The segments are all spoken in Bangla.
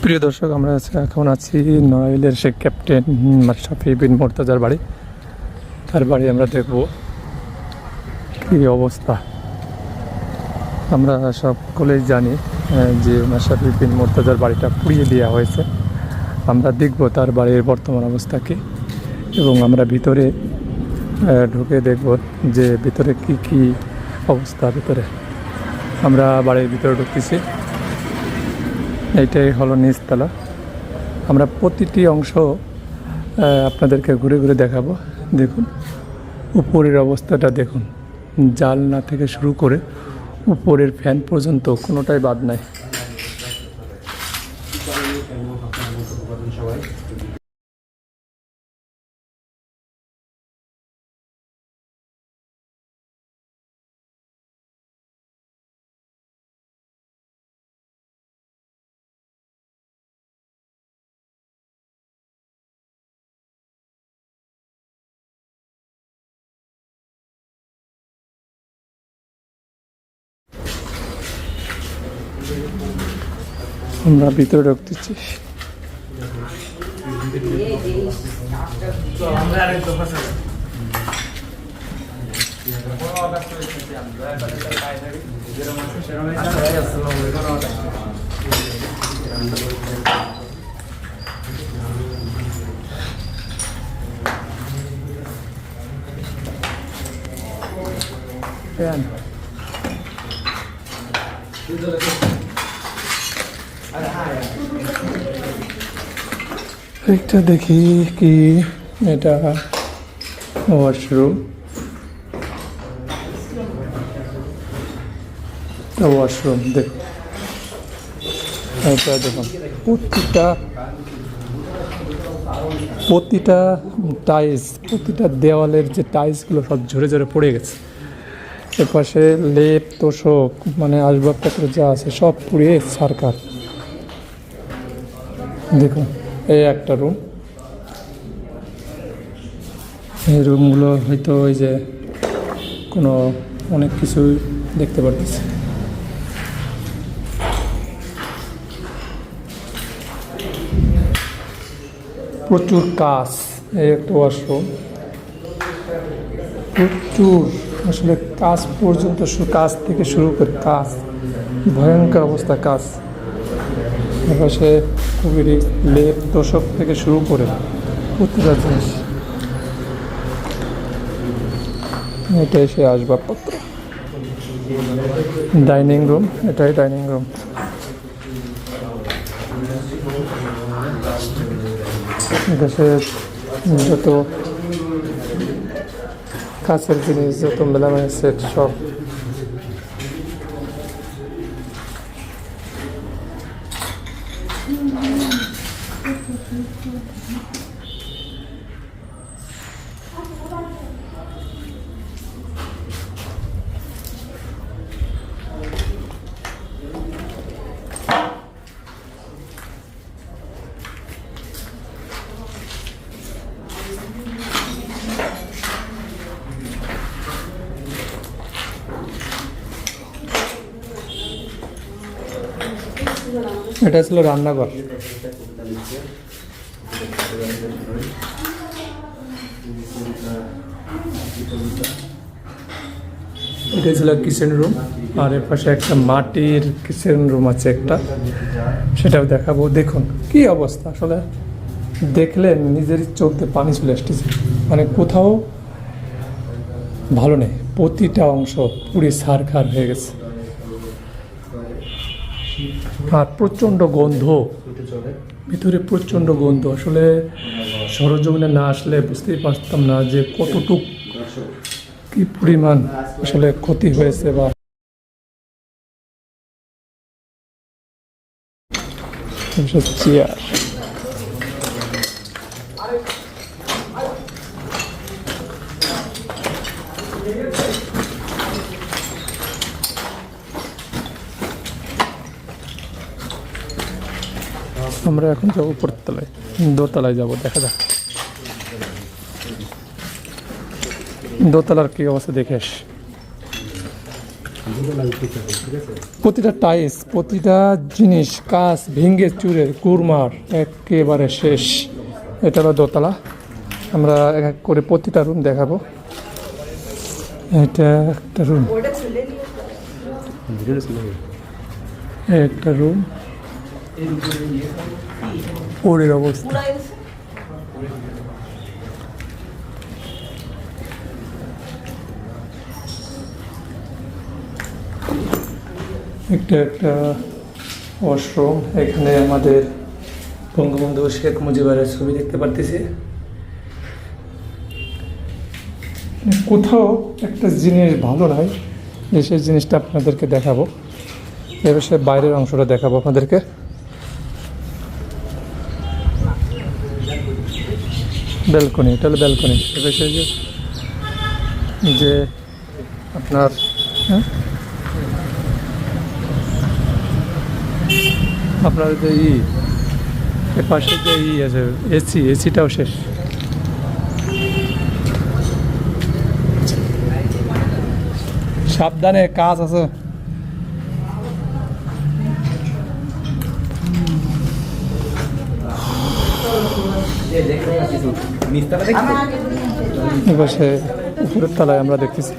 প্রিয় দর্শক, আমরা এখন আছি নড়াইলের সে ক্যাপ্টেন মাশরাফি বিন মুর্তজার বাড়ি। তার বাড়ি আমরা দেখব কী অবস্থা। আমরা সকলেই জানি যে মাশরাফি বিন মুর্তজার বাড়িটা পুড়িয়ে দেওয়া হয়েছে। আমরা দেখব তার বাড়ির বর্তমান অবস্থা কী, এবং আমরা ভিতরে ঢুকে দেখব যে ভিতরে কি কি অবস্থা। ভিতরে আমরা বাড়ির ভিতরে ঢুকতেছি। এইটাই হলো নিচতলা। আমরা প্রতিটি অংশ আপনাদেরকে ঘুরে ঘুরে দেখাবো। দেখুন উপরের অবস্থাটা দেখুন, জানলা থেকে শুরু করে উপরের ফ্যান পর্যন্ত কোনোটাই বাদ নাই। আমরা ভিতরে ঢুকতেছি। একটা দেখি কি, এটা ওয়াশরুম। ওয়াশরুম দেখুন, এটা দেখুন প্রতিটা টাইলস, প্রতিটা দেওয়ালের যে টাইলসগুলো সব ঝরে ঝরে পড়ে গেছে। এপাশে লেপ তোষক মানে আসবাবপত্র যা আছে সব পুড়িয়ে ছারখার। দেখুন এই একটা রুম। এই রুমগুলো হয়তো ওই যে কোনো অনেক কিছু দেখতে পারতেছি। প্রচুর কাজ। এই একটা ওয়াশরুম, প্রচুর আসলে কাজ পর্যন্ত, কাজ থেকে শুরু করে কাজ, ভয়ঙ্কর অবস্থা কাজ। এপাশে খুবই রিস্ক, লেপ তোষক থেকে শুরু করে প্রতিটা জিনিস। এটাই সে আসবাবপত্র। ডাইনিং রুম, এটাই ডাইনিং রুম। এপাশে যত কাছের জিনিস, যত মেলামেলা সেট সব। এটা ছিল রান্নাঘর। এটা ছিল কিচেন রুম, আর এর পাশে একটা মাটির কিচেন রুম আছে একটা, সেটাও দেখাবো। দেখুন কি অবস্থা, আসলে দেখলে নিজেরই চোখ দিয়ে পানি চলে আসতেছে। মানে কোথাও ভালো নেই, প্রতিটা অংশ পুরি ছারখার হয়ে গেছে। আর প্রচণ্ড গন্ধ ভিতরে, প্রচণ্ড গন্ধ। আসলে সরজমিনে না আসলে বুঝতেই পারতাম না যে কতটুক কি পরিমাণ আসলে ক্ষতি হয়েছে। বা চেয়ার, আমরা এখন যাবো উপরের তলায়, দোতলায় যাবো, দেখা যাক দোতলার কি অবস্থা দেখে আস। প্রতিটা টাইস, প্রতিটা জিনিস কাজ ভেঙে চুরে কুরমার একেবারে শেষ। এটা হলো দোতলা। আমরা এক এক করে প্রতিটা রুম দেখাবো। এটা একটা রুম, একটা রুম, ওরের অবস্থা। একটা ওয়াশরুম। এখানে আমাদের বঙ্গবন্ধু শেখ মুজিবের ছবি দেখতে পারতেছি। কোথাও একটা জিনিস ভালো নয়, যে সেই জিনিসটা আপনাদেরকে দেখাবো। এবার সে বাইরের অংশটা দেখাবো আপনাদেরকে। ব্যালকনি, এটা হলো ব্যালকনি। এবার সেই যে আপনার আপনার যে পাশে যে আছে এসিটাও শেষ। সাবধানে, কাজ আছে। এপাশে উপরের তলায় আমরা দেখতেছি,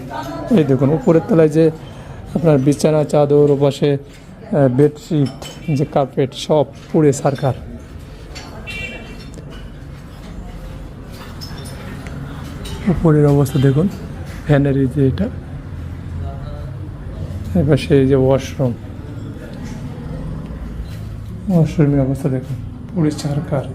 এই দেখুন উপরের তলায় যে আপনার বিছানা চাদর, ওপাশে বেডশিট, যে কার্পেট সব পুড়ে সারকার। উপরের অবস্থা দেখুন, ফ্যানের এই যে এটা। এবার সেই যে ওয়াশরুমের অবস্থা দেখুন, পুরো চারকার।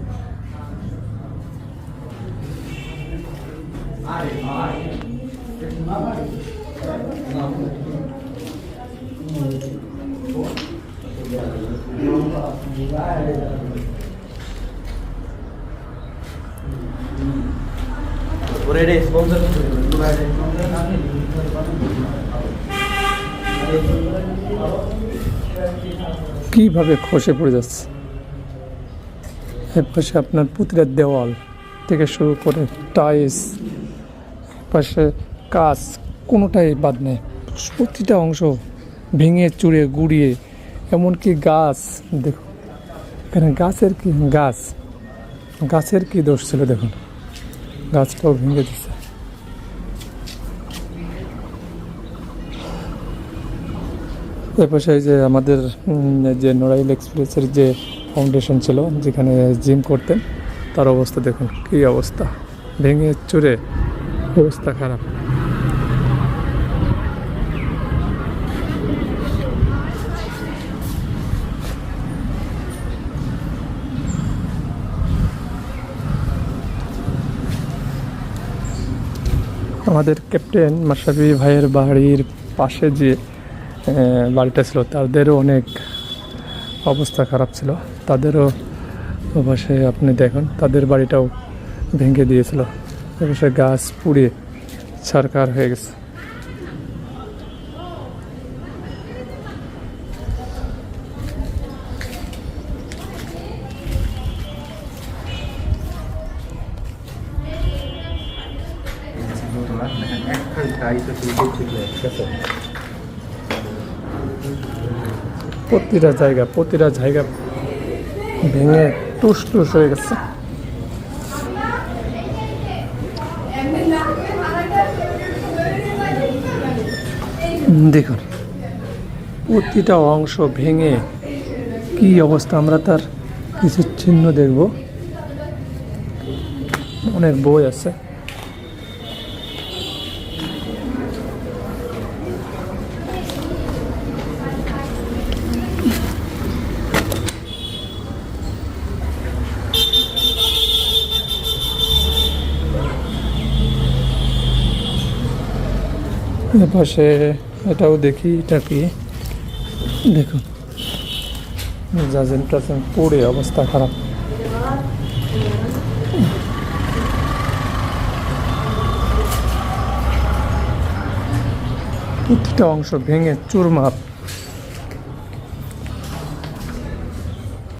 কিভাবে খসে পড়ে যাচ্ছে। এর পাশে আপনার প্রতিটা দেওয়াল থেকে শুরু করে টাইলস, পাশে কাজ, কোনোটাই বাদ নেই। প্রতিটা অংশ ভেঙে চুরে গুড়িয়ে, এমনকি গাছ দেখুন, এখানে গাছের কি দোষ ছিল দেখুন, গাছটাও ভেঙে দিচ্ছে। এর পাশে যে আমাদের যে নড়াইল এক্সপ্রেসের যে ফাউন্ডেশন ছিল, যেখানে জিম করতেন, তার অবস্থা দেখুন কী অবস্থা, ভেঙে চুরে অবস্থা খারাপ। আমাদের ক্যাপ্টেন মাশরাফি ভাইয়ের বাড়ির পাশে যে বাড়িটা ছিল, তাদেরও অনেক অবস্থা খারাপ ছিল। তাদেরও পাশে আপনি দেখুন, তাদের বাড়িটাও ভেঙে দিয়েছিল। পাশে গাছ পুড়ে ছারখার হয়ে গেছে। প্রতিটা জায়গা ভেঙে টুস হয়ে গেছে। দেখুন প্রতিটা অংশ ভেঙে কি অবস্থা। আমরা তার কিছু চিহ্ন দেখব, অনেক বই আছে। এপাশে এটাও দেখি, এটা কি দেখুন, জাজেন টাজেন পড়ে অবস্থা খারাপ। প্রতিটা অংশ ভেঙে চুরমার।